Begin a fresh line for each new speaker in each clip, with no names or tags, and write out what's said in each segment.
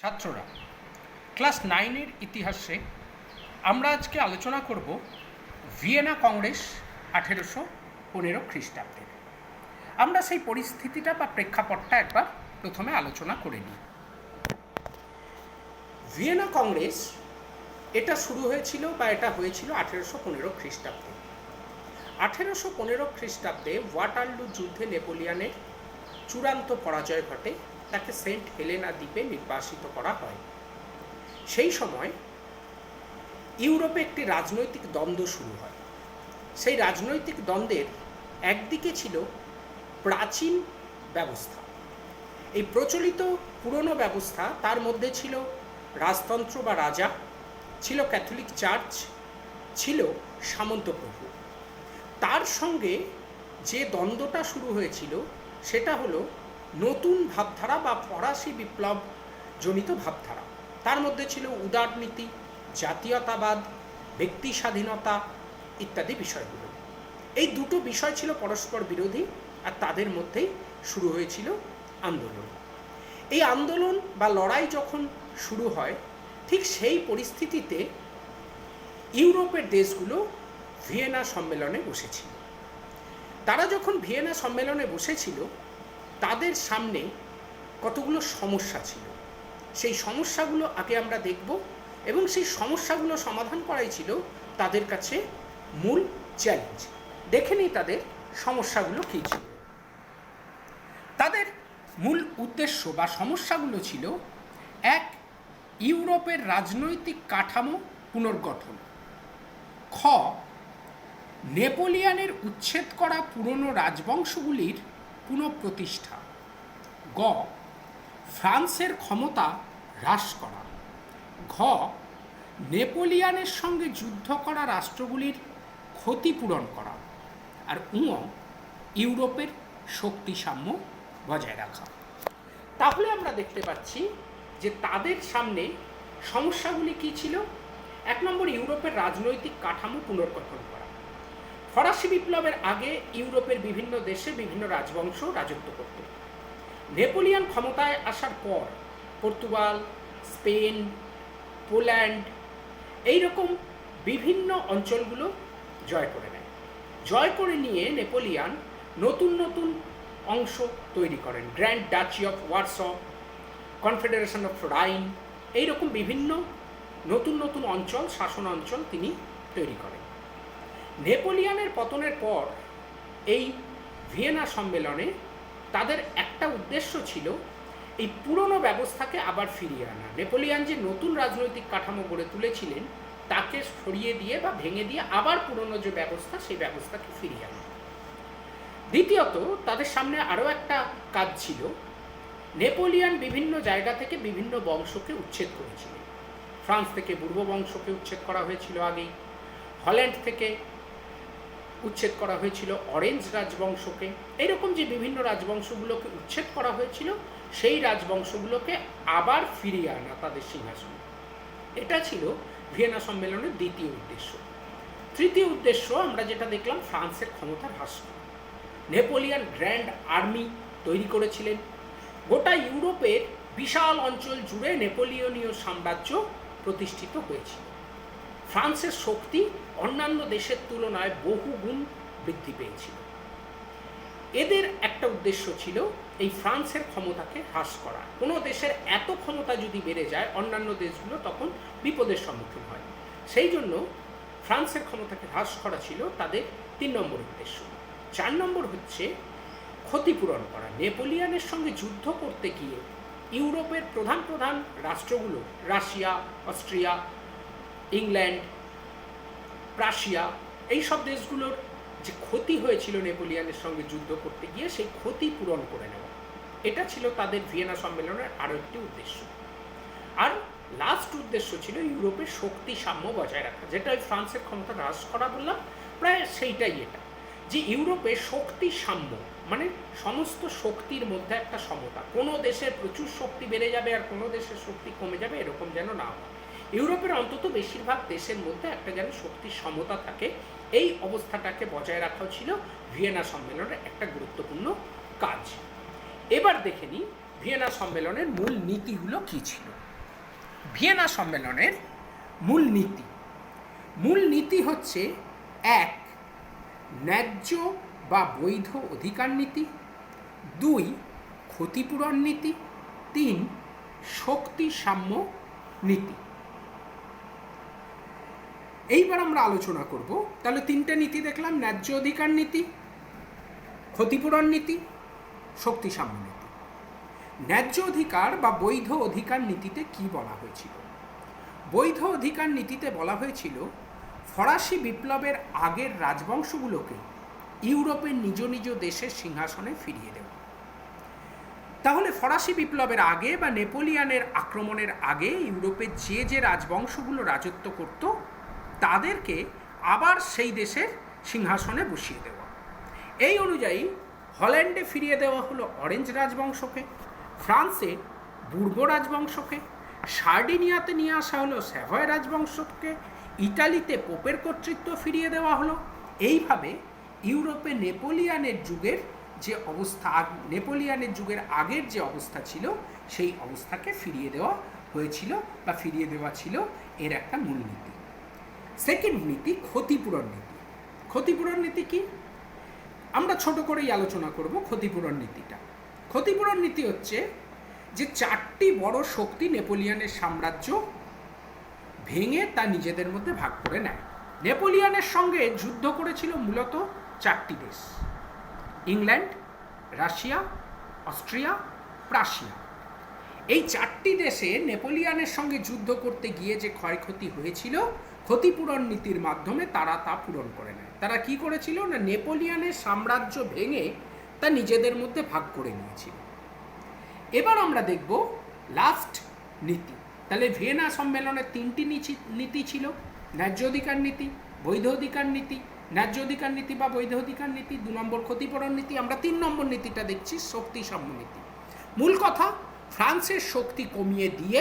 ছাত্ররা, ক্লাস 9-এর ইতিহাসে আমরা আজকে আলোচনা করব ভিয়েনা কংগ্রেস 1815 খ্রিস্টাব্দে। আমরা সেই পরিস্থিতিটা বা প্রেক্ষাপটটা একবার প্রথমে আলোচনা করে নিই। ভিয়েনা কংগ্রেস এটা শুরু হয়েছিল বা এটা হয়েছিল 1815 খ্রিস্টাব্দে। 1815 খ্রিস্টাব্দে ওয়াটারলু যুদ্ধে নেপোলিয়নের চূড়ান্ত পরাজয় ঘটে, তাকে সেন্ট হেলেনা দ্বীপে নির্বাসিত করা হয়। সেই সময় ইউরোপে একটি রাজনৈতিক দ্বন্দ্ব শুরু হয়। সেই রাজনৈতিক দ্বন্দ্বের একদিকে ছিল প্রাচীন ব্যবস্থা, এই প্রচলিত পুরনো ব্যবস্থা, তার মধ্যে ছিল রাজতন্ত্র বা রাজা, ছিল ক্যাথলিক চার্চ, ছিল সামন্তপ্রভু। তার সঙ্গে যে দ্বন্দ্বটা শুরু হয়েছিল সেটা হলো নতুন ভাবধারা বা ফরাসি বিপ্লব জনিত ভাবধারা। তার মধ্যে ছিল উদারনীতি, জাতীয়তাবাদ, ব্যক্তি স্বাধীনতা ইত্যাদি বিষয়গুলো। এই দুটো বিষয় ছিল পরস্পর বিরোধী, আর তাদের মধ্যেই শুরু হয়েছিল আন্দোলন। এই আন্দোলন বা লড়াই যখন শুরু হয়, ঠিক সেই পরিস্থিতিতে ইউরোপের দেশগুলো ভিয়েনা সম্মেলনে বসেছিল। তারা যখন ভিয়েনা সম্মেলনে বসেছিল, তাদের সামনে কতগুলো সমস্যা ছিল। সেই সমস্যাগুলো আগে আমরা দেখব, এবং সেই সমস্যাগুলো সমাধান করাই ছিল তাদের কাছে মূল চ্যালেঞ্জ। দেখে নিই তাদের সমস্যাগুলো কী ছিল। তাদের মূল উদ্দেশ্য বা সমস্যাগুলো ছিল: এক, ইউরোপের রাজনৈতিক কাঠামো পুনর্গঠন। খ, নেপোলিয়নের উচ্ছেদ করা পুরনো রাজবংশগুলির পুনঃপ্রতিষ্ঠা। গ, ফ্রান্সের ক্ষমতা হ্রাস করা। ঘ, নেপোলিয়নের সঙ্গে যুদ্ধ করা রাষ্ট্রগুলির ক্ষতিপূরণ করা। আর ইউরোপের শক্তি সাম্য বজায় রাখা। তাহলে আমরা দেখতে পাচ্ছি যে তাদের সামনে সমস্যাগুলি কী ছিল। এক নম্বর, ইউরোপের রাজনৈতিক কাঠামো পুনর্গঠন করা। ফরাসি বিপ্লবের আগে ইউরোপের বিভিন্ন দেশে বিভিন্ন রাজবংশ রাজত্ব করত। নেপোলিয়ন ক্ষমতায় আসার পর পর্তুগাল, স্পেন, পোল্যান্ড এইরকম বিভিন্ন অঞ্চলগুলো জয় করে নেয়। জয় করে নিয়ে নেপোলিয়ন নতুন নতুন অংশ তৈরি করেন। Grand duchy of Warsaw, confederation of Rhine, এইরকম বিভিন্ন নতুন নতুন অঞ্চল, শাসন অঞ্চল তিনি তৈরি করেন। নেপোলিয়নের পতনের পর এই ভিয়েনা সম্মেলনে তাদের একটা উদ্দেশ্য ছিল এই পুরনো ব্যবস্থাকে আবার ফিরিয়ে আনা। নেপোলিয়ন যে নতুন রাজনৈতিক কাঠামো গড়ে তুলেছিলেন তাকে সরিয়ে দিয়ে বা ভেঙে দিয়ে আবার পুরনো যে ব্যবস্থা, সেই ব্যবস্থাকে ফিরিয়ে আনা। দ্বিতীয়ত, তাদের সামনে আরও একটা কাজ ছিল। নেপোলিয়ন বিভিন্ন জায়গা থেকে বিভিন্ন বংশকে উচ্ছেদ করেছিলেন। ফ্রান্স থেকে বুর্বো বংশকে উচ্ছেদ করা হয়েছিল আগেই, হল্যান্ড থেকে উচ্ছেদ করা হয়েছিল অরেঞ্জ রাজবংশকে। এইরকম যে বিভিন্ন রাজবংশগুলোকে উচ্ছেদ করা হয়েছিল, সেই রাজবংশগুলোকে আবার ফিরিয়ে আনা তাদের সিংহাসনে। এটা ছিল ভিয়েনা সম্মেলনের দ্বিতীয় উদ্দেশ্য। তৃতীয় উদ্দেশ্য আমরা যেটা দেখলাম, ফ্রান্সের ক্ষমতা হ্রাস করা। নেপোলিয়ন গ্র্যান্ড আর্মি তৈরি করেছিলেন। গোটা ইউরোপের বিশাল অঞ্চল জুড়ে নেপোলিয়নীয় সাম্রাজ্য প্রতিষ্ঠিত হয়েছিল। ফ্রান্সের শক্তি অন্যান্য দেশের তুলনায় বহুগুণ বৃদ্ধি পেয়েছিল। এদের একটা উদ্দেশ্য ছিল এই ফ্রান্সের ক্ষমতাকে হ্রাস করা। কোনো দেশের এত ক্ষমতা যদি বেড়ে যায়, অন্যান্য দেশগুলো তখন বিপদের সম্মুখীন হয়। সেই জন্য ফ্রান্সের ক্ষমতাকে হ্রাস করা ছিল তাদের 3 নম্বর উদ্দেশ্য। 4 নম্বর হচ্ছে ক্ষতিপূরণ করা। নেপোলিয়নের সঙ্গে যুদ্ধ করতে গিয়ে ইউরোপের প্রধান প্রধান রাষ্ট্রগুলো, রাশিয়া, অস্ট্রিয়া, ইংল্যান্ড, প্রাশিয়া, এই সব দেশগুলোর যে ক্ষতি হয়েছিল নেপোলিয়নের সঙ্গে যুদ্ধ করতে গিয়ে, সেই ক্ষতি পূরণ করে নেওয়া। এটা ছিল তাদের ভিয়েনা সম্মেলনের আরও একটি উদ্দেশ্য। আর লাস্ট উদ্দেশ্য ছিল ইউরোপের শক্তি সাম্য বজায় রাখা, যেটা ওই ফ্রান্সের ক্ষমতা হ্রাস করা বললাম, প্রায় সেইটাই এটা, যে ইউরোপের শক্তি সাম্য, মানে সমস্ত শক্তির মধ্যে একটা সমতা। কোনো দেশের প্রচুর শক্তি বেড়ে যাবে আর কোনো দেশের শক্তি কমে যাবে, এরকম যেন না হয়। ইউরোপের অন্তত বেশিরভাগ দেশের মধ্যে একটা যেন শক্তির সমতা থাকে, এই অবস্থাটাকে বজায় রাখাও ছিল ভিয়েনা সম্মেলনের একটা গুরুত্বপূর্ণ কাজ। এবার দেখে নিই ভিয়েনা সম্মেলনের মূল নীতিগুলো কী ছিল। ভিয়েনা সম্মেলনের মূল নীতি। মূল নীতি হচ্ছে 1. ন্যায্য বা বৈধ অধিকার নীতি, 2. ক্ষতিপূরণ নীতি, 3. শক্তি সাম্য নীতি। এইবার আমরা আলোচনা করব। তাহলে 3টে নীতি দেখলাম, ন্যায্য অধিকার নীতি, ক্ষতিপূরণ নীতি, শক্তি সাম্য নীতি। ন্যায্য অধিকার বা বৈধ অধিকার নীতিতে কি বলা হয়েছিল? বৈধ অধিকার নীতিতে বলা হয়েছিল ফরাসি বিপ্লবের আগের রাজবংশগুলোকে ইউরোপের নিজ নিজ দেশের সিংহাসনে ফিরিয়ে দেওয়া। তাহলে ফরাসি বিপ্লবের আগে বা নেপোলিয়ানের আক্রমণের আগে ইউরোপের যে যে রাজবংশগুলো রাজত্ব করত তাদেরকে আবার সেই দেশের সিংহাসনে বসিয়ে দেওয়া। এই অনুযায়ী হল্যান্ডে ফিরিয়ে দেওয়া হলো অরেঞ্জ রাজবংশকে, ফ্রান্সে বুর্গো রাজবংশকে, সার্ডিনিয়াতে নিয়ে আসা হলো স্যাভয় রাজবংশকে, ইটালিতে পোপের কর্তৃত্ব ফিরিয়ে দেওয়া হলো। এইভাবে ইউরোপে নেপোলিয়ানের যুগের যে অবস্থা, নেপোলিয়ানের যুগের আগের যে অবস্থা ছিল সেই অবস্থাকে ফিরিয়ে দেওয়া হয়েছিল বা ফিরিয়ে দেওয়া ছিল এর একটা মূলনীতি। সেকেন্ড নীতি ক্ষতিপূরণ নীতি। ক্ষতিপূরণ নীতি কি? আমরা ছোট করেই আলোচনা করব ক্ষতিপূরণ নীতিটা। ক্ষতিপূরণ নীতি হচ্ছে যে 4টি বড় শক্তি নেপোলিয়ানের সাম্রাজ্য ভেঙে তা নিজেদের মধ্যে ভাগ করে নেয়। নেপোলিয়ানের সঙ্গে যুদ্ধ করেছিল মূলত 4টি দেশ: ইংল্যান্ড, রাশিয়া, অস্ট্রিয়া, প্রাশিয়া। এই 4টি দেশে নেপোলিয়ানের সঙ্গে যুদ্ধ করতে গিয়ে যে ক্ষয়ক্ষতি হয়েছিল, ক্ষতিপূরণ নীতির মাধ্যমে তারা তা পূরণ করে নেয়। তারা কি করেছিল না, নেপোলিয়ানের সাম্রাজ্য ভেঙে তা নিজেদের মধ্যে ভাগ করে নিয়েছিল। এবার আমরা দেখব লাস্ট নীতি। তাহলে ভিয়েনা সম্মেলনের 3টি নীতি ছিল: ন্যায্য অধিকার নীতি, বৈধ অধিকার নীতি, ন্যায্য অধিকার নীতি বা বৈধ অধিকার নীতি, 2 নম্বর ক্ষতিপূরণ নীতি। আমরা 3 নম্বর নীতিটা দেখছি, শক্তি সাম্য নীতি। মূল কথা, ফ্রান্সের শক্তি কমিয়ে দিয়ে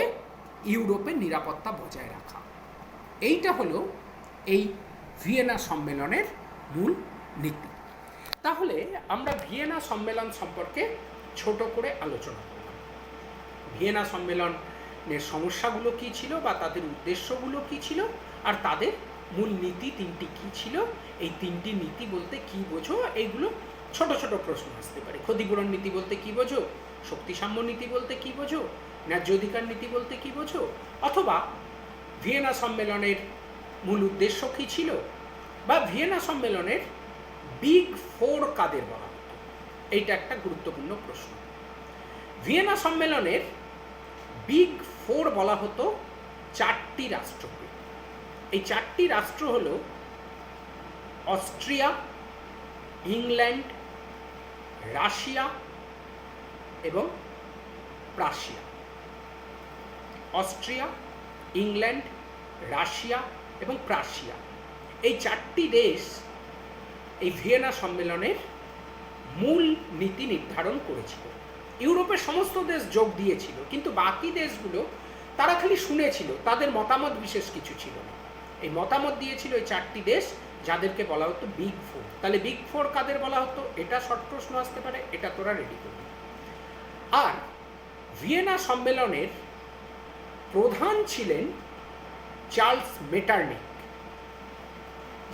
ইউরোপের নিরাপত্তা বজায় রাখা। এইটা হলো এই ভিয়েনা সম্মেলনের মূল নীতি। তাহলে আমরা ভিয়েনা সম্মেলন সম্পর্কে ছোট করে আলোচনা করলাম। ভিয়েনা সম্মেলনের সমস্যাগুলো কী ছিল বা তাদের উদ্দেশ্যগুলো কী ছিল, আর তাদের মূল নীতি 3টি কী ছিল, এই 3টি নীতি বলতে কী বোঝো, এইগুলো ছোট ছোট প্রশ্ন আসতে পারে। ক্ষতিপূরণ নীতি বলতে কী বোঝো, শক্তিসাম্য নীতি বলতে কী বোঝো, ন্যায্য অধিকার নীতি বলতে কী বোঝো, অথবা ভিয়েনা সম্মেলনের মূল উদ্দেশ্য কী ছিল, বা ভিয়েনা সম্মেলনের বিগ 4 কাদের বলা হতো। এইটা একটা গুরুত্বপূর্ণ প্রশ্ন। ভিয়েনা সম্মেলনের বিগ 4 বলা হতো 4টি রাষ্ট্রকে। এই 4টি রাষ্ট্র হল অস্ট্রিয়া, ইংল্যান্ড, রাশিয়া এবং প্রাশিয়া। অস্ট্রিয়া, ইংল্যান্ড, রাশিয়া এবং প্রাশিয়া, এই 4টি দেশ এই ভিয়েনা সম্মেলনের মূল নীতি নির্ধারণ করেছিল। ইউরোপের সমস্ত দেশ যোগ দিয়েছিল, কিন্তু বাকি দেশগুলো তারা খালি শুনেছিল, তাদের মতামত বিশেষ কিছু ছিল না। এই মতামত দিয়েছিল এই 4টি দেশ, যাদেরকে বলা হতো বিগ 4। তাহলে বিগ 4 কাদের বলা হতো, এটা শর্ট প্রশ্ন আসতে পারে, এটা তোরা রেডি করবি। আর ভিয়েনা সম্মেলনের প্রধান ছিলেন চার্লস মেটারনিক,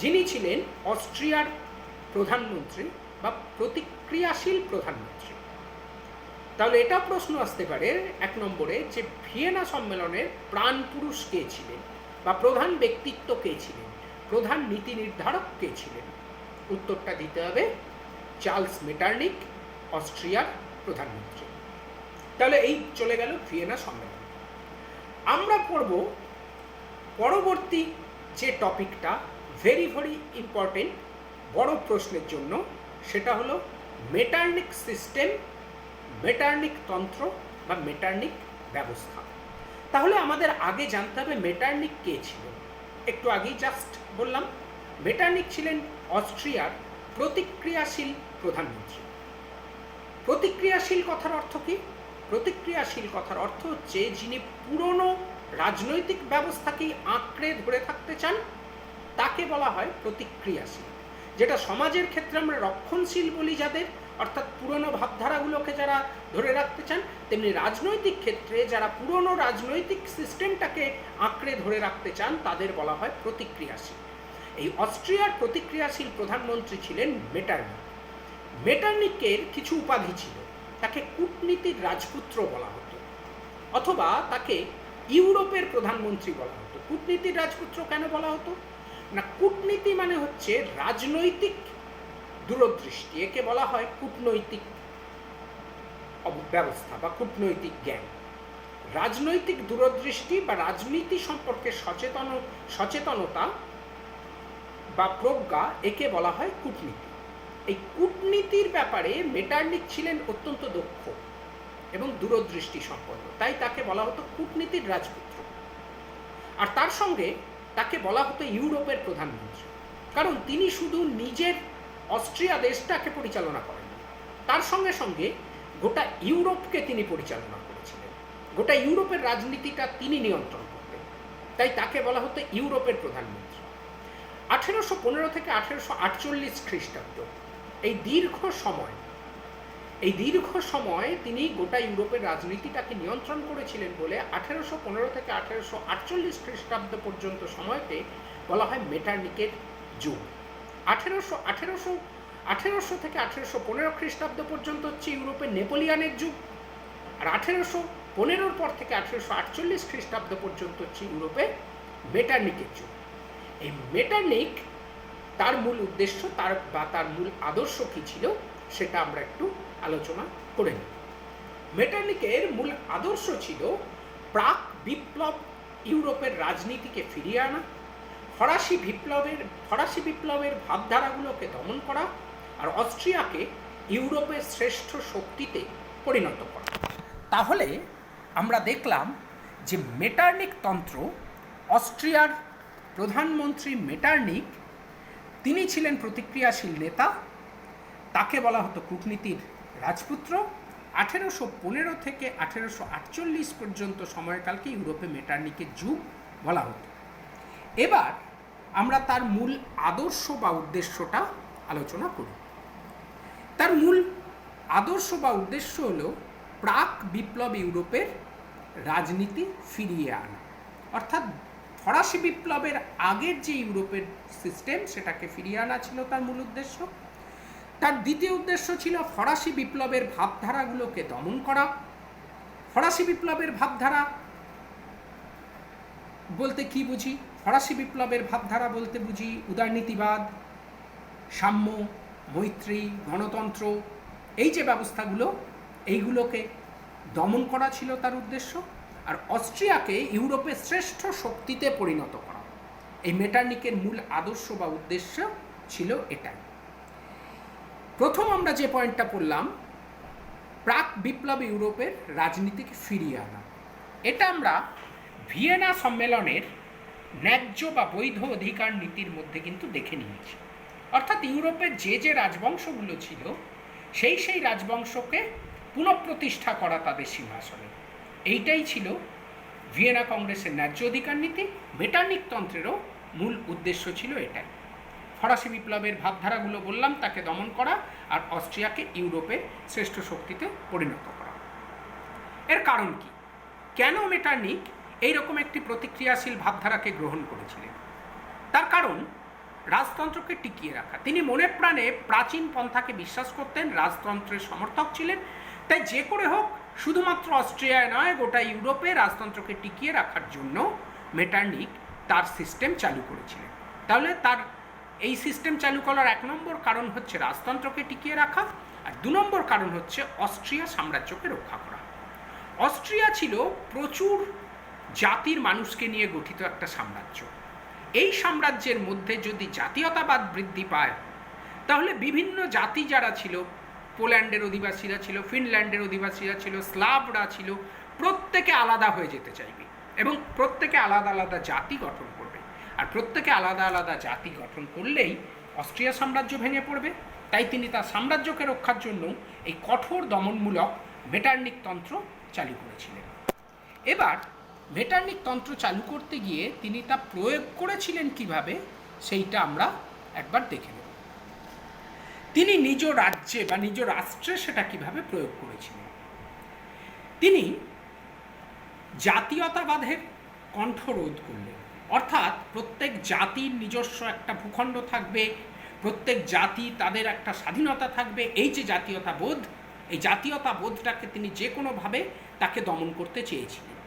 যিনি ছিলেন অস্ট্রিয়ার প্রধানমন্ত্রী বা প্রতিক্রিয়াশীল প্রধানমন্ত্রী। তাহলে এটা প্রশ্ন আসতে পারে 1 নম্বরে যে ভিয়েনা সম্মেলনের প্রাণপুরুষ কে ছিলেন বা প্রধান ব্যক্তিত্ব কে ছিলেন, প্রধান নীতি নির্ধারক কে ছিলেন? উত্তরটা দিতে হবে চার্লস মেটারনিক, অস্ট্রিয়ার প্রধানমন্ত্রী। তাহলে এই চলে গেল ভিয়েনা সম্মেলন। আমরা পড়ব পরবর্তী যে টপিকটা, ভেরি ভেরি ইম্পর্টেন্ট, বড় প্রশ্নের জন্য, সেটা হলো মেটারনিক সিস্টেম, মেটারনিক তন্ত্র বা মেটারনিক ব্যবস্থা। তাহলে আমাদের আগে জানতে হবে মেটারনিক কে ছিল। একটু আগেই জাস্ট বললাম, মেটারনিক ছিলেন অস্ট্রিয়ার প্রতিক্রিয়াশীল প্রধানমন্ত্রী। প্রতিক্রিয়াশীল কথার অর্থ কি? প্রতিক্রিয়াশীল কথার অর্থ হচ্ছে যিনি পুরনো রাজনৈতিক ব্যবস্থাকেই আঁকড়ে ধরে থাকতে চান, তাকে বলা হয় প্রতিক্রিয়াশীল। যেটা সমাজের ক্ষেত্রে আমরা রক্ষণশীল বলি যাদের, অর্থাৎ পুরনো ভাবধারাগুলোকে যারা ধরে রাখতে চান, তেমনি রাজনৈতিক ক্ষেত্রে যারা পুরনো রাজনৈতিক সিস্টেমটাকে আঁকড়ে ধরে রাখতে চান তাদের বলা হয় প্রতিক্রিয়াশীল। এই অস্ট্রিয়ার প্রতিক্রিয়াশীল প্রধানমন্ত্রী ছিলেন মেটারনিক। মেটারনিকের কিছু উপাধি ছিল। তাকে কূটনীতির রাজপুত্র বলা হতো, অথবা তাকে ইউরোপের প্রধানমন্ত্রী বলা হতো। কূটনীতির রাজপুত্র কেন বলা হতো না, কূটনীতি মানে হচ্ছে রাজনৈতিক দূরদৃষ্টি, একে বলা হয় কূটনৈতিক ব্যবস্থা বা কূটনৈতিক জ্ঞান। রাজনৈতিক দূরদৃষ্টি বা রাজনীতি সম্পর্কে সচেতনতা বা প্রজ্ঞা, একে বলা হয় কূটনীতি। এই কূটনীতির ব্যাপারে মেটারনিক ছিলেন অত্যন্ত দক্ষ এবং দূরদৃষ্টি সম্পন্ন, তাই তাকে বলা হতো কূটনীতির রাজপুত্র। আর তার সঙ্গে তাকে বলা হতো ইউরোপের প্রধানমন্ত্রী, কারণ তিনি শুধু নিজের অস্ট্রিয়া দেশটাকে পরিচালনা করেন, তার সঙ্গে সঙ্গে গোটা ইউরোপকে তিনি পরিচালনা করেছিলেন। গোটা ইউরোপের রাজনীতিটা তিনি নিয়ন্ত্রণ করতেন, তাই তাকে বলা হতো ইউরোপের প্রধানমন্ত্রী। 1815 থেকে 1848 খ্রিস্টাব্দ, এই দীর্ঘ সময় তিনি গোটা ইউরোপের রাজনীতিটাকে নিয়ন্ত্রণ করেছিলেন বলে 1815 থেকে 1848 খ্রিস্টাব্দ পর্যন্ত সময়কে বলা হয় মেটারনিকের যুগ। 1800 থেকে 1815 খ্রিস্টাব্দ পর্যন্ত হচ্ছে ইউরোপের নেপোলিয়ানের যুগ, আর 1815 পর থেকে 1848 খ্রিস্টাব্দ পর্যন্ত হচ্ছে ইউরোপে মেটারনিকের যুগ। এই মেটারনিক, তার মূল উদ্দেশ্য তার মূল আদর্শ কী ছিল সেটা আমরা একটু আলোচনা করে নিই। মেটারনিকের মূল আদর্শ ছিল প্রাক বিপ্লব ইউরোপের রাজনীতিকে ফিরিয়ে আনা, ফরাসি বিপ্লবের ভাবধারাগুলোকে দমন করা, আর অস্ট্রিয়াকে ইউরোপের শ্রেষ্ঠ শক্তিতে পরিণত করা। তাহলে আমরা দেখলাম যে মেটারনিক তন্ত্র, অস্ট্রিয়ার প্রধানমন্ত্রী মেটারনিক, তিনি ছিলেন প্রতিক্রিয়াশীল নেতা, তাকে বলা হতো কূটনীতির রাজপুত্র। 1815 থেকে 1848 পর্যন্ত সময়কালকে ইউরোপে মেটারনিকের যুগ বলা হতো। এবার আমরা তার মূল আদর্শ বা উদ্দেশ্যটা আলোচনা করি। তার মূল আদর্শ বা উদ্দেশ্য হল প্রাক বিপ্লব ইউরোপের রাজনীতি ফিরিয়ে আনা, অর্থাৎ ফরাসি বিপ্লবের আগের যে ইউরোপের সিস্টেম সেটাকে ফিরিয়ে আনা ছিল তার মূল উদ্দেশ্য। তার দ্বিতীয় উদ্দেশ্য ছিল ফরাসি বিপ্লবের ভাবধারাগুলোকে দমন করা। ফরাসি বিপ্লবের ভাবধারা বলতে কি বুঝি? ফরাসি বিপ্লবের ভাবধারা বলতে বুঝি উদারনীতিবাদ, সাম্য, মৈত্রী, গণতন্ত্র, এই যে ব্যবস্থাগুলো, এইগুলোকে দমন করা ছিল তার উদ্দেশ্য। আর অস্ট্রিয়াকে ইউরোপের শ্রেষ্ঠ শক্তিতে পরিণত করা, এই মেটারনিকের মূল আদর্শ বা উদ্দেশ্য ছিল এটাই। প্রথম আমরা যে পয়েন্টটা পড়লাম, প্রাক বিপ্লব ইউরোপের রাজনীতিকে ফিরিয়ে আনা, এটা আমরা ভিয়েনা সম্মেলনের ন্যায্য বা বৈধ অধিকার নীতির মধ্যে কিন্তু দেখে নিয়েছি। অর্থাৎ ইউরোপের যে রাজবংশগুলো ছিল সেই রাজবংশকে পুনঃপ্রতিষ্ঠা করা তাদের সিংহাসনে, এইটাই ছিল ভিয়েনা কংগ্রেসের ন্যায্য অধিকার নীতি। মেটারনিক তন্ত্রেরও মূল উদ্দেশ্য ছিল এটাই। ফরাসি বিপ্লবের ভাবধারাগুলো বললাম তাকে দমন করা, আর অস্ট্রিয়াকে ইউরোপের শ্রেষ্ঠ শক্তিতে পরিণত করা। এর কারণ কি? কেন মেটারনিক এইরকম একটি প্রতিক্রিয়াশীল ভাবধারাকে গ্রহণ করেছিলেন? তার কারণ রাজতন্ত্রকে টিকিয়ে রাখা। তিনি মনে প্রাণে প্রাচীন পন্থাকে বিশ্বাস করতেন, রাজতন্ত্রের সমর্থক ছিলেন। তাই যে করে হোক শুধুমাত্র অস্ট্রিয়ায় নয়, গোটা ইউরোপে রাজতন্ত্রকে টিকিয়ে রাখার জন্য মেটারনিক তার সিস্টেম চালু করেছিলেন। তাহলে তার এই সিস্টেম চালু করার 1 নম্বর কারণ হচ্ছে রাজতন্ত্রকে টিকিয়ে রাখা, আর 2 নম্বর কারণ হচ্ছে অস্ট্রিয়া সাম্রাজ্যকে রক্ষা করা। অস্ট্রিয়া ছিল প্রচুর জাতির মানুষকে নিয়ে গঠিত একটা সাম্রাজ্য। এই সাম্রাজ্যের মধ্যে যদি জাতীয়তাবাদ বৃদ্ধি পায়, তাহলে বিভিন্ন জাতি যারা ছিল, পোল্যান্ডের অধিবাসীরা ছিল, ফিনল্যান্ডের অধিবাসীরা ছিল, স্লাভরা ছিল, প্রত্যেকে আলাদা হয়ে যেতে চাইবে এবং প্রত্যেকে আলাদা আলাদা জাতি গঠন করবে। আর প্রত্যেকে আলাদা আলাদা জাতি গঠন করলেই অস্ট্রিয়া সাম্রাজ্য ভেঙে পড়বে। তাই তিনি তার সাম্রাজ্যকে রক্ষার জন্য এই কঠোর দমনমূলক মেটারনিক তন্ত্র চালু করেছিলেন। এবার মেটারনিক তন্ত্র চালু করতে গিয়ে তিনি তা প্রয়োগ করেছিলেন কিভাবে, সেইটা আমরা একবার দেখে নেব। তিনি নিজ রাজ্যে বা নিজ রাষ্ট্রে সেটা কিভাবে প্রয়োগ করেছিলেন। তিনি জাতীয়তাবাদের কণ্ঠরোধ করলেন, অর্থাৎ প্রত্যেক জাতির নিজস্ব একটা ভূখণ্ড থাকবে, প্রত্যেক জাতি তাদের একটা স্বাধীনতা থাকবে। এই যে জাতীয়তাবোধ, এই জাতীয়তাবোধটাকে তিনি যে কোনোভাবে তাকে দমন করতে চেয়েছিলেন।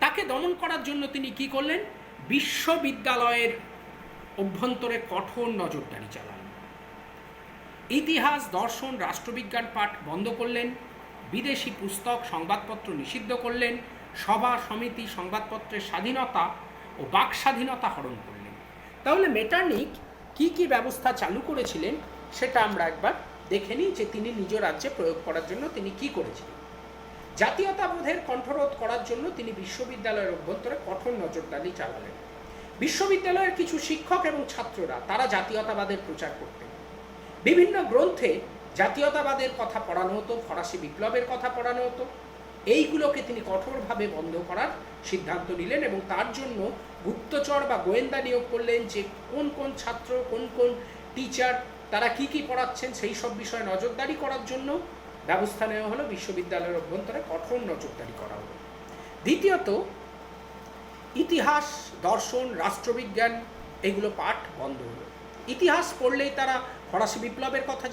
তাকে দমন করার জন্য তিনি কি করলেন? বিশ্ববিদ্যালয়ের অভ্যন্তরে কঠোর নজরদারি চালালেন। ইতিহাস, দর্শন, রাষ্ট্রবিজ্ঞান পাঠ বন্ধ করলেন, বিদেশি পুস্তক, সংবাদপত্র নিষিদ্ধ করলেন, সভা সমিতি, সংবাদপত্রের স্বাধীনতা ও বাক স্বাধীনতা হরণ করলেন। তাহলে মেটার্নিখ কি কি ব্যবস্থা চালু করেছিলেন সেটা আমরা একবার দেখে নিই, যে তিনি নিজ রাজ্যে প্রয়োগ করার জন্য তিনি কি করেছিলেন। জাতীয়তাবোধের কণ্ঠরোধ করার জন্য তিনি বিশ্ববিদ্যালয়ের অভ্যন্তরে কঠোর নজরদারি চালালেন। বিশ্ববিদ্যালয়ের কিছু শিক্ষক এবং ছাত্ররা তারা জাতীয়তাবাদের প্রচার করতেন। বিভিন্ন গ্রন্থে জাতীয়তাবাদের কথা পড়ানো হতো, ফরাসি বিপ্লবের কথা পড়ানো হতো। এইগুলোকে তিনি কঠোরভাবে বন্ধ করার সিদ্ধান্ত নিলেন এবং তার জন্য গুপ্তচর বা গোয়েন্দা নিয়োগ করলেন, যে কোন কোন ছাত্র, কোন কোন টিচার, তারা কি কি পড়াচ্ছেন সেই সব বিষয়ে নজরদারি করার জন্য ব্যবস্থা নেওয়া হলো। বিশ্ববিদ্যালয়ের অভ্যন্তরে কঠোর নজরদারি করা হলো। দ্বিতীয়ত, ইতিহাস, দর্শন, রাষ্ট্রবিজ্ঞান এগুলো পাঠ বন্ধ হলো। ইতিহাস পড়লেই তারা ফরাসি বিপ্লবের কথা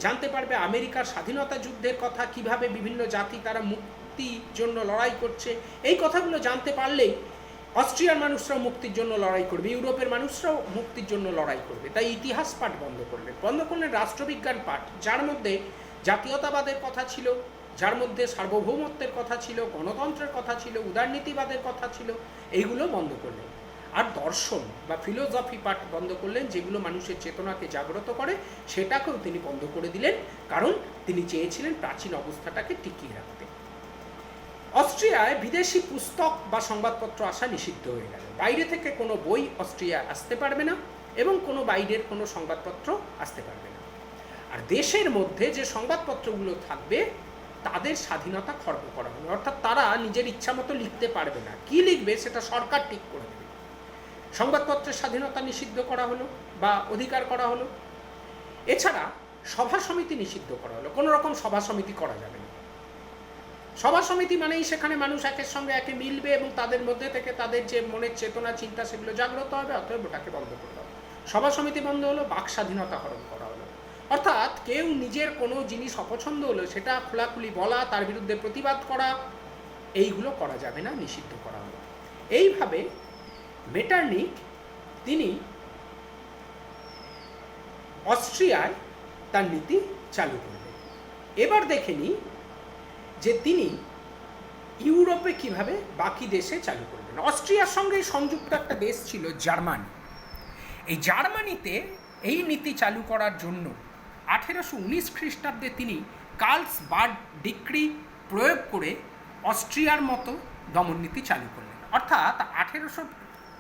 জানতে পারবে আমেরিকার স্বাধীনতা যুদ্ধের কথা, কিভাবে বিভিন্ন জাতি তারা মুক্তির জন্য লড়াই করছে। এই কথাগুলো জানতে পারলেই অস্ট্রিয়ার মানুষরাও মুক্তির জন্য লড়াই করবে, ইউরোপের মানুষরাও মুক্তির জন্য লড়াই করবে। তাই ইতিহাস পাঠ বন্ধ করলেন রাষ্ট্রবিজ্ঞান পাঠ, যার মধ্যে জাতীয়তাবাদের কথা ছিল, যার মধ্যে সার্বভৌমত্বের কথা ছিল, গণতন্ত্রের কথা ছিল, উদারনীতিবাদের কথা ছিল, এইগুলো বন্ধ করলেন। আর দর্শন বা ফিলোসফি পাঠ বন্ধ করলেন, যেগুলো মানুষের চেতনাকে জাগ্রত করে, সেটাকেও তিনি বন্ধ করে দিলেন, কারণ তিনি চেয়েছিলেন প্রাচীন অবস্থাটাকে টিকিয়ে রাখতে। অস্ট্রিয়ায় বিদেশি পুস্তক বা সংবাদপত্র আসা নিষিদ্ধ হয়ে গেল। বাইরে থেকে কোনো বই অস্ট্রিয়ায় আসতে পারবে না এবং কোনো বাইরের কোনো সংবাদপত্র আসতে পারবে না। আর দেশের মধ্যে যে সংবাদপত্রগুলো থাকবে তাদের স্বাধীনতা খর্ব করা হবে, অর্থাৎ তারা নিজের ইচ্ছা মতো লিখতে পারবে না। কি লিখবে সেটা সরকার ঠিক করে দেবে। সংবাদপত্রের স্বাধীনতা নিষিদ্ধ করা হলো বা অধিকার করা হলো। এছাড়া সভা সমিতি নিষিদ্ধ করা হলো, কোনো রকম সভা সমিতি করা যাবে না। সভা সমিতি মানেই সেখানে মানুষ একের সঙ্গে একে মিলবে এবং তাদের মধ্যে থেকে তাদের যে মনের চেতনা, চিন্তা, সেগুলো জাগ্রত হবে, অতএব ওটাকে বন্ধ করে দেওয়া। সভা সমিতি বন্ধ হলো, বাক স্বাধীনতা হরণ করা হলো, অর্থাৎ কেউ নিজের কোনো জিনিস অপছন্দ হলো সেটা খোলাখুলি বলা, তার বিরুদ্ধে প্রতিবাদ করা, এইগুলো করা যাবে না, নিষিদ্ধ করা হলো। এইভাবে মেটার্নিখ তিনি অস্ট্রিয়ায় তার নীতি চালু করলেন। এবার দেখে নিই যে তিনি ইউরোপে কিভাবে বাকি দেশে চালু করলেন। অস্ট্রিয়ার সঙ্গে সংযুক্ত একটা দেশ ছিল জার্মানি। এই জার্মানিতে এই নীতি চালু করার জন্য 1819 খ্রিস্টাব্দে তিনি কার্লসবার্গ ডিক্রি প্রয়োগ করে অস্ট্রিয়ার মতো দমননীতি চালু করলেন। অর্থাৎ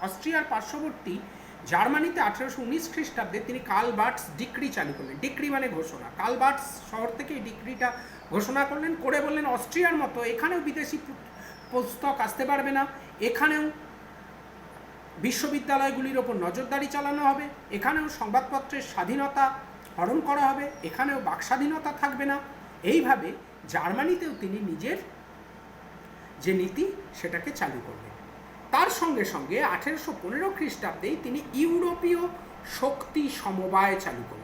অস্ট্রিয়ার পার্শ্ববর্তী জার্মানিতে 1819 খ্রিস্টাব্দে তিনি কার্লসবার্গ ডিক্রি চালু করলেন। ডিক্রি মানে ঘোষণা। কার্লসবার্গ শহর থেকে এই ডিক্রিটা ঘোষণা করলেন, করে বললেন অস্ট্রিয়ার মতো এখানেও বিদেশি পুস্তক আসতে পারবে না, এখানেও বিশ্ববিদ্যালয়গুলির ওপর নজরদারি চালানো হবে, এখানেও সংবাদপত্রের স্বাধীনতা হরণ করা হবে, এখানেও বাক স্বাধীনতা থাকবে না। এইভাবে জার্মানিতেও তিনি নিজের যে নীতি সেটাকে চালু করলেন। তার সঙ্গে সঙ্গে 1815 খ্রিস্টাব্দেই তিনি ইউরোপীয় শক্তি সমবায় চালু করলেন।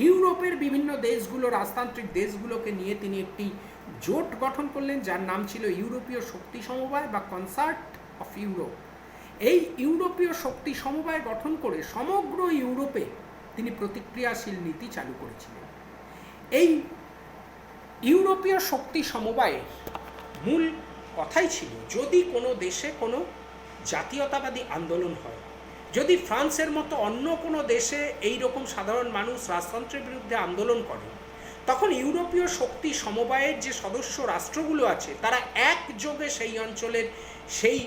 ইউরোপের বিভিন্ন দেশগুলো, রাজতান্ত্রিক দেশগুলোকে নিয়ে তিনি একটি জোট গঠন করলেন, যার নাম ছিল ইউরোপীয় শক্তি সমবায় বা কনসার্ট অফ ইউরোপ। এই ইউরোপীয় শক্তি সমবায় গঠন করে সমগ্র ইউরোপে তিনি প্রতিক্রিয়াশীল নীতি চালু করেছিলেন। এই ইউরোপীয় শক্তি সমবায়ের মূল কথাই ছিল, যদি কোনো দেশে কোনো জাতীয়তাবাদী আন্দোলন হয়, যদি ফ্রান্সের মতো অন্য কোনো দেশে এই রকম সাধারণ মানুষ রাজতন্ত্রের বিরুদ্ধে আন্দোলন করে, তখন ইউরোপীয় শক্তি সমবায়ের যে সদস্য রাষ্ট্রগুলো আছে তারা একযোগে সেই অঞ্চলের সেই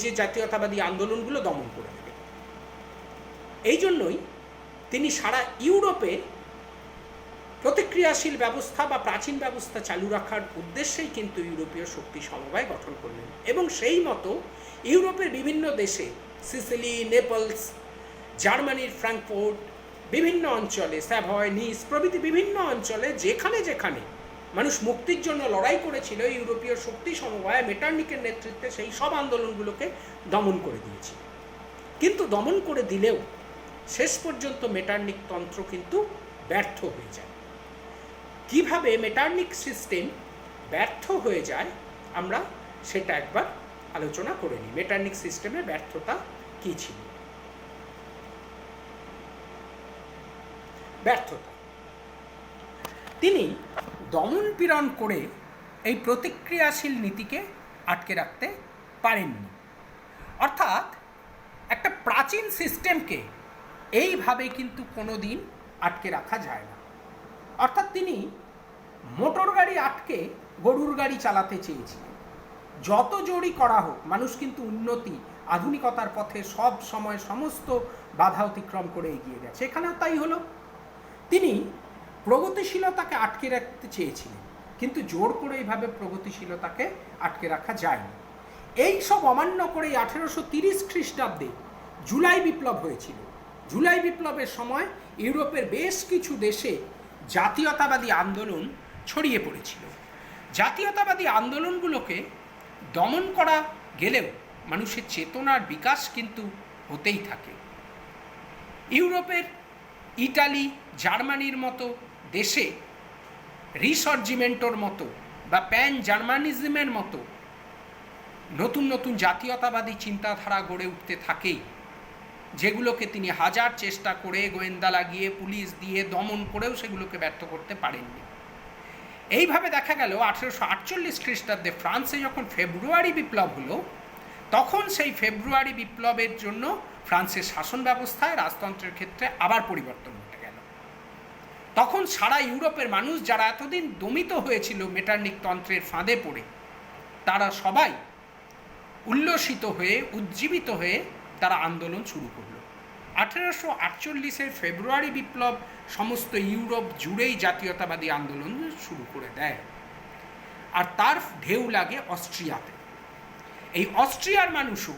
যে জাতীয়তাবাদী আন্দোলনগুলো দমন করে দেবে। এই জন্যই তিনি সারা ইউরোপে প্রতিক্রিয়াশীল ব্যবস্থা বা প্রাচীন ব্যবস্থা চালু রাখার উদ্দেশ্যেই কিন্তু ইউরোপীয় শক্তি সমবায় গঠন করলেন। এবং সেই মতো ইউরোপের বিভিন্ন দেশে, সিসিলি, নেপলস, জার্মানির ফ্র্যাঙ্কফুর্ট, বিভিন্ন অঞ্চলে স্যাভয়, নিস প্রভৃতি বিভিন্ন অঞ্চলে যেখানে যেখানে মানুষ মুক্তির জন্য লড়াই করেছিল, ইউরোপীয় শক্তি সমবায় মেটার্নিকের নেতৃত্বে সেই সব আন্দোলনগুলোকে দমন করে দিয়েছিল। কিন্তু দমন করে দিলেও শেষ পর্যন্ত মেটার্নিক তন্ত্র কিন্তু ব্যর্থ হয়ে যায়। কিভাবে মেটার্নিক সিস্টেম ব্যর্থ হয়ে যায় আমরা সেটা একবার আলোচনা করে নিই। মেটার্নিক সিস্টেমের ব্যর্থতা কী ছিল? ব্যর্থতা, তিনি দমন পীড়ন করে এই প্রতিক্রিয়াশীল নীতিকে আটকে রাখতে পারেননি। অর্থাৎ একটা প্রাচীন সিস্টেমকে এইভাবে কিন্তু কোনো দিন আটকে রাখা যায় না। অর্থাৎ তিনি মোটর গাড়ি আটকে গরুর গাড়ি চালাতে চেয়েছিলেন। যত জোরই করা হোক, মানুষ কিন্তু উন্নতি আধুনিকতার পথে সব সময় সমস্ত বাধা অতিক্রম করে এগিয়ে গেছে, এখানেও তাই হলো। তিনি প্রগতিশীলতাকে আটকে রাখতে চেয়েছিলেন, কিন্তু জোর করে এইভাবে প্রগতিশীলতাকে আটকে রাখা যায়নি। এই সব অমান্য করেই 1830 খ্রিস্টাব্দে জুলাই বিপ্লব হয়েছিল। জুলাই বিপ্লবের সময় ইউরোপের বেশ কিছু দেশে জাতীয়তাবাদী আন্দোলন ছড়িয়ে পড়েছিল। জাতীয়তাবাদী আন্দোলনগুলোকে দমন করা গেলেও মানুষের চেতনার বিকাশ কিন্তু হতেই থাকে। ইউরোপের ইটালি, জার্মানির মতো দেশে রিসার্জিমেন্টোর মতো বা প্যান জার্মানিজমের মতো নতুন নতুন জাতীয়তাবাদী চিন্তাধারা গড়ে উঠতে থাকেই, যেগুলোকে তিনি হাজার চেষ্টা করে গোয়েন্দা লাগিয়ে পুলিশ দিয়ে দমন করেও সেগুলোকে ব্যর্থ করতে পারেননি। এইভাবে দেখা গেল 1848 খ্রিস্টাব্দে ফ্রান্সে যখন ফেব্রুয়ারি বিপ্লব হলো, তখন সেই ফেব্রুয়ারি বিপ্লবের জন্য ফ্রান্সের শাসন ব্যবস্থায় রাজতন্ত্রের ক্ষেত্রে আবার পরিবর্তন ঘটে গেল। তখন সারা ইউরোপের মানুষ যারা এতদিন দমিত হয়েছিল মেটার্নিক তন্ত্রের ফাঁদে পড়ে, তারা সবাই উল্লসিত হয়ে উজ্জীবিত হয়ে তারা আন্দোলন শুরু করল। 1848 ফেব্রুয়ারি বিপ্লব সমস্ত ইউরোপ জুড়েই জাতীয়তাবাদী আন্দোলন শুরু করে দেয়। আর তার ঢেউ লাগে অস্ট্রিয়াতে। এই অস্ট্রিয়ার মানুষও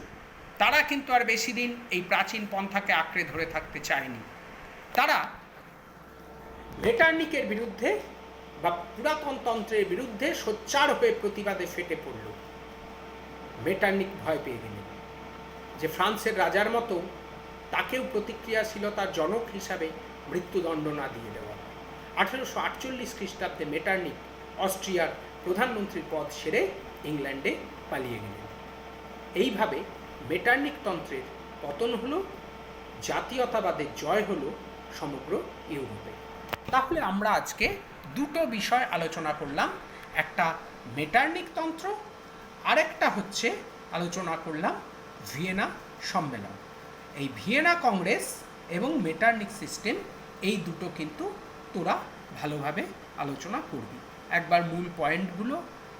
তারা কিন্তু আর বেশি দিন এই প্রাচীন পন্থাকে আঁকড়ে ধরে থাকতে চায়নি। তারা মেটার্নিকের বিরুদ্ধে বা পুরাতন তন্ত্রের বিরুদ্ধে সোচ্চার হয়ে প্রতিবাদে ফেটে পড়ল। মেটার্নিক ভয় পেয়ে গেলেন যে ফ্রান্সের রাজার মতো তাকেও প্রতিক্রিয়াশীলতার জনক হিসাবে মৃত্যুদণ্ড না দিয়ে দেওয়া। 1848 খ্রিস্টাব্দে মেটার্নিক অস্ট্রিয়ার প্রধানমন্ত্রীর পদ সেরে ইংল্যান্ডে পালিয়ে গেলেন। এইভাবে মেটার্নিক তন্ত্রের পতন হলো, জাতীয়তাবাদের জয় হলো সমগ্র ইউরোপে। তাহলে আমরা আজকে দুটো বিষয় আলোচনা করলাম, একটা মেটার্নিক তন্ত্র, আরেকটা হচ্ছে আলোচনা করলাম ভিয়েনা সম্মেলন। এই ভিয়েনা কংগ্রেস এবং মেটার্নিক সিস্টেম, এই দুটো কিন্তু তোরা ভালোভাবে আলোচনা করবি। একবার মূল পয়েন্টগুলো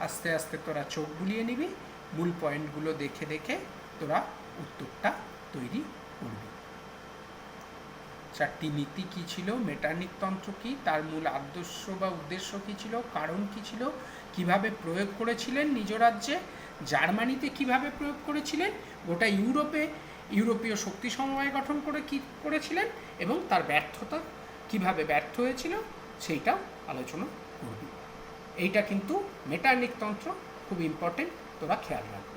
আস্তে আস্তে তোরা চোখ বুলিয়ে নিবি, মূল পয়েন্টগুলো দেখে দেখে তোরা উত্তরটা তৈরি করবি। চারটি নীতি কী ছিল, মেটার্নিক তন্ত্র কী, তার মূল আদর্শ বা উদ্দেশ্য কী ছিল, কারণ কী ছিল, কিভাবে প্রয়োগ করেছিলেন নিজ রাজ্যে, জার্মানিতে কিভাবে প্রয়োগ করেছিলেন, গোটা ইউরোপে ইউরোপীয় শক্তি সমবায় গঠন করে কী করেছিলেন, এবং তার ব্যর্থতা কিভাবে ব্যর্থ হয়েছিল সেইটাও আলোচনা করবি। এইটা কিন্তু মেটার্নিক তন্ত্র, খুব ইম্পর্টেন্ট, তোরা খেয়াল রাখবি।